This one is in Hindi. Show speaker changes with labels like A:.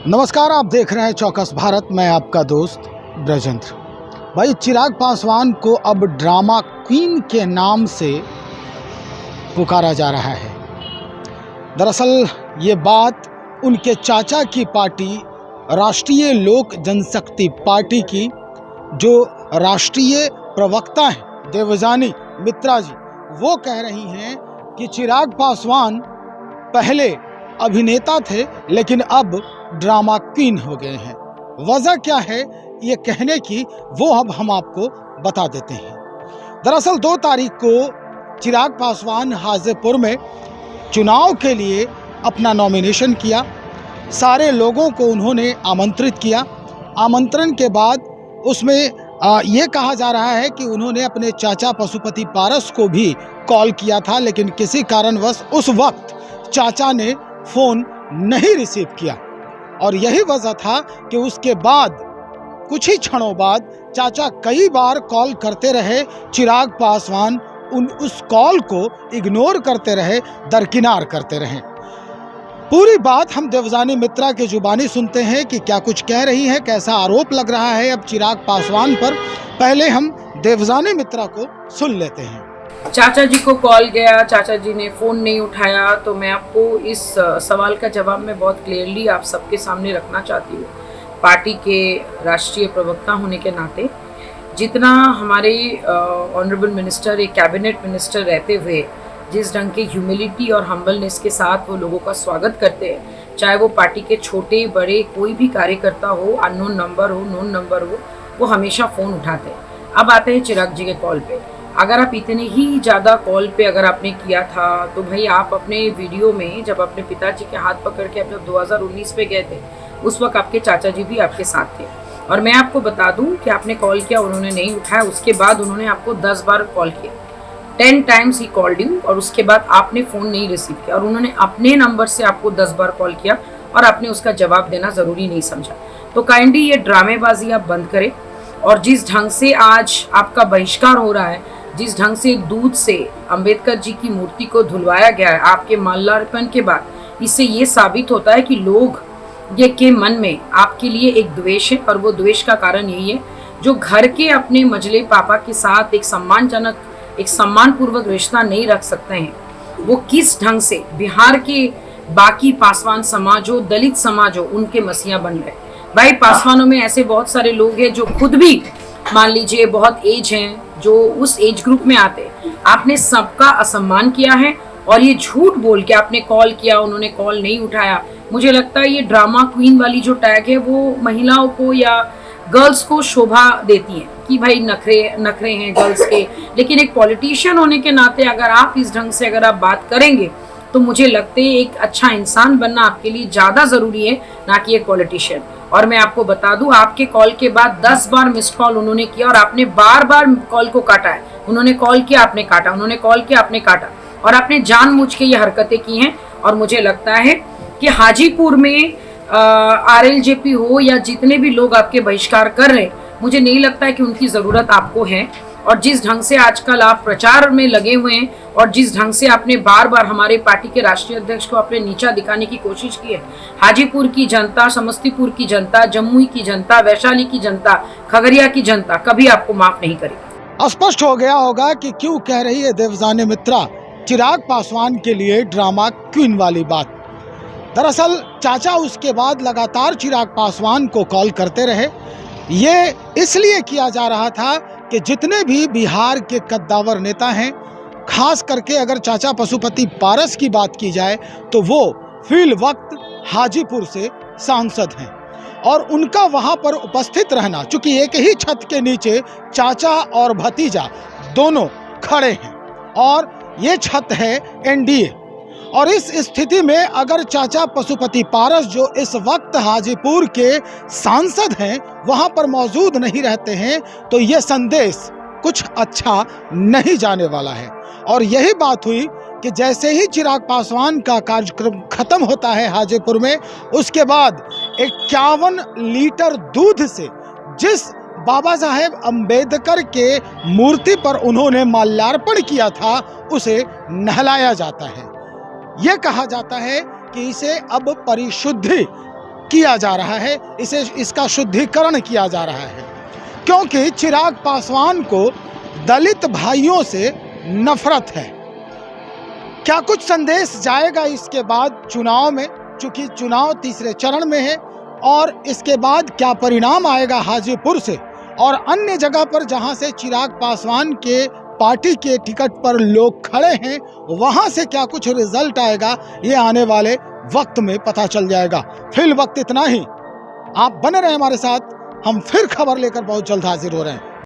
A: नमस्कार, आप देख रहे हैं चौकस भारत। मैं आपका दोस्त ब्रजेंद्र। भाई, चिराग पासवान को अब ड्रामा क्वीन के नाम से पुकारा जा रहा है। दरअसल ये बात उनके चाचा की पार्टी राष्ट्रीय लोक जनशक्ति पार्टी की जो राष्ट्रीय प्रवक्ता हैं देवजानी मित्रा जी, वो कह रही हैं कि चिराग पासवान पहले अभिनेता थे लेकिन अब ड्रामा क्वीन हो गए हैं। वजह क्या है ये कहने की, वो अब हम आपको बता देते हैं। दरअसल 2 तारीख को चिराग पासवान हाजीपुर में चुनाव के लिए अपना नॉमिनेशन किया। सारे लोगों को उन्होंने आमंत्रित किया। आमंत्रण के बाद उसमें ये कहा जा रहा है कि उन्होंने अपने चाचा पशुपति पारस को भी कॉल किया था, लेकिन किसी कारणवश उस वक्त चाचा ने फ़ोन नहीं रिसीव किया और यही वजह था कि उसके बाद कुछ ही क्षणों बाद चाचा कई बार कॉल करते रहे। चिराग पासवान उस कॉल को इग्नोर करते रहे, दरकिनार करते रहे। पूरी बात हम देवजानी मित्रा के जुबानी सुनते हैं कि क्या कुछ कह रही है, कैसा आरोप लग रहा है अब चिराग पासवान पर। पहले हम देवजानी मित्रा को सुन लेते हैं।
B: चाचा जी को कॉल गया, चाचा जी ने फ़ोन नहीं उठाया, तो मैं आपको इस सवाल का जवाब मैं बहुत क्लियरली आप सबके सामने रखना चाहती हूँ। पार्टी के राष्ट्रीय प्रवक्ता होने के नाते जितना हमारे ऑनरेबल मिनिस्टर एक कैबिनेट मिनिस्टर रहते हुए जिस ढंग के ह्यूमिलिटी और हम्बलनेस के साथ वो लोगों का स्वागत करते हैं, चाहे वो पार्टी के छोटे बड़े कोई भी कार्यकर्ता हो, अननोन नंबर हो, नोन नंबर हो, वो हमेशा फ़ोन उठाते हैं। अब आते हैं चिराग जी के कॉल पे। अगर आप इतने ही ज़्यादा कॉल पे अगर आपने किया था तो भाई आप अपने वीडियो में जब अपने पिताजी के हाथ पकड़ के जब 2019 पे गए थे, उस वक्त आपके चाचा जी भी आपके साथ थे। और मैं आपको बता दूं कि आपने कॉल किया, उन्होंने नहीं उठाया। उसके बाद उन्होंने आपको 10 बार कॉल किया, 10 टाइम्स ही कॉल्ड यू, और उसके बाद आपने फ़ोन नहीं रिसीव किया और उन्होंने अपने नंबर से आपको 10 बार कॉल किया और आपने उसका जवाब देना ज़रूरी नहीं समझा। तो काइंडली ये ड्रामेबाजी आप बंद करें। और जिस ढंग से आज आपका बहिष्कार हो रहा है, जिस ढंग से दूध से अंबेडकर जी की मूर्ति को धुलवाया गया है आपके माल्यार्पण के बाद, इससे ये साबित होता है कि लोग ये के मन में आपके लिए एक द्वेष है। और वो द्वेष का कारण यही है, जो घर के अपने मजले पापा के साथ एक सम्मानजनक एक सम्मानपूर्वक रिश्ता नहीं रख सकते हैं, वो किस ढंग से बिहार के बाकी पासवान समाज हो, दलित समाज हो, उनके मसीहा बन गए। भाई, पासवानों में ऐसे बहुत सारे लोग हैं जो खुद भी मान लीजिए बहुत एज हैं, जो उस एज ग्रुप में आते। आपने सबका असम्मान किया है और ये झूठ बोल के आपने कॉल किया, उन्होंने कॉल नहीं उठाया। मुझे लगता है ये ड्रामा क्वीन वाली जो टैग है वो महिलाओं को या गर्ल्स को शोभा देती है कि भाई नखरे हैं गर्ल्स के। लेकिन एक पॉलिटिशियन होने के नाते अगर आप इस ढंग से अगर आप बात करेंगे तो मुझे लगता है एक अच्छा इंसान बनना आपके लिए ज़्यादा ज़रूरी है, ना कि एक पॉलिटिशियन। और मैं आपको बता दूं, आपके कॉल के बाद 10 बार मिस्ड कॉल उन्होंने किया और आपने बार बार कॉल को काटा है। उन्होंने कॉल किया, आपने काटा, उन्होंने कॉल किया, आपने काटा, और आपने जानबूझ के ये हरकतें की हैं। और मुझे लगता है कि हाजीपुर में RLJP हो या जितने भी लोग आपके बहिष्कार कर रहे हैं, मुझे नहीं लगता है कि उनकी ज़रूरत आपको है। और जिस ढंग से आजकल आप प्रचार में लगे हुए हैं और जिस ढंग से आपने बार बार हमारे पार्टी के राष्ट्रीय अध्यक्ष को अपने नीचा दिखाने की कोशिश की है, हाजीपुर की जनता, समस्तीपुर की जनता, जमुई की जनता, वैशाली की जनता, खगड़िया की जनता कभी आपको माफ नहीं करेगी।
A: स्पष्ट हो गया होगा कि क्यों कह रही है देवजानी मित्रा चिराग पासवान के लिए ड्रामा क्वीन वाली बात। दरअसल चाचा उसके बाद लगातार चिराग पासवान को कॉल करते रहे। ये इसलिए किया जा रहा था कि जितने भी बिहार के कद्दावर नेता हैं, खास करके अगर चाचा पशुपति पारस की बात की जाए तो वो फिल वक्त हाजीपुर से सांसद हैं और उनका वहाँ पर उपस्थित रहना, चूँकि एक ही छत के नीचे चाचा और भतीजा दोनों खड़े हैं और ये छत है NDA। और इस स्थिति में अगर चाचा पशुपति पारस जो इस वक्त हाजीपुर के सांसद हैं वहां पर मौजूद नहीं रहते हैं, तो ये संदेश कुछ अच्छा नहीं जाने वाला है। और यही बात हुई कि जैसे ही चिराग पासवान का कार्यक्रम खत्म होता है हाजीपुर में, उसके बाद 51 लीटर दूध से जिस बाबा साहेब अंबेडकर के मूर्ति पर उन्होंने माल्यार्पण किया था, उसे नहलाया जाता है। ये कहा जाता है कि इसे अब परिशुद्धि किया जा रहा है, इसका शुद्धिकरण किया जा रहा है, क्योंकि चिराग पासवान को दलित भाइयों से नफरत है। क्या कुछ संदेश जाएगा इसके बाद चुनाव में, चूंकि चुनाव तीसरे चरण में है, और इसके बाद क्या परिणाम आएगा हाजीपुर से और अन्य जगह पर जहां से चिराग पासवान के पार्टी के टिकट पर लोग खड़े हैं, वहां से क्या कुछ रिजल्ट आएगा, ये आने वाले वक्त में पता चल जाएगा। फिल वक्त इतना ही। आप बने रहे हमारे साथ, हम फिर खबर लेकर बहुत जल्द हाजिर हो रहे हैं।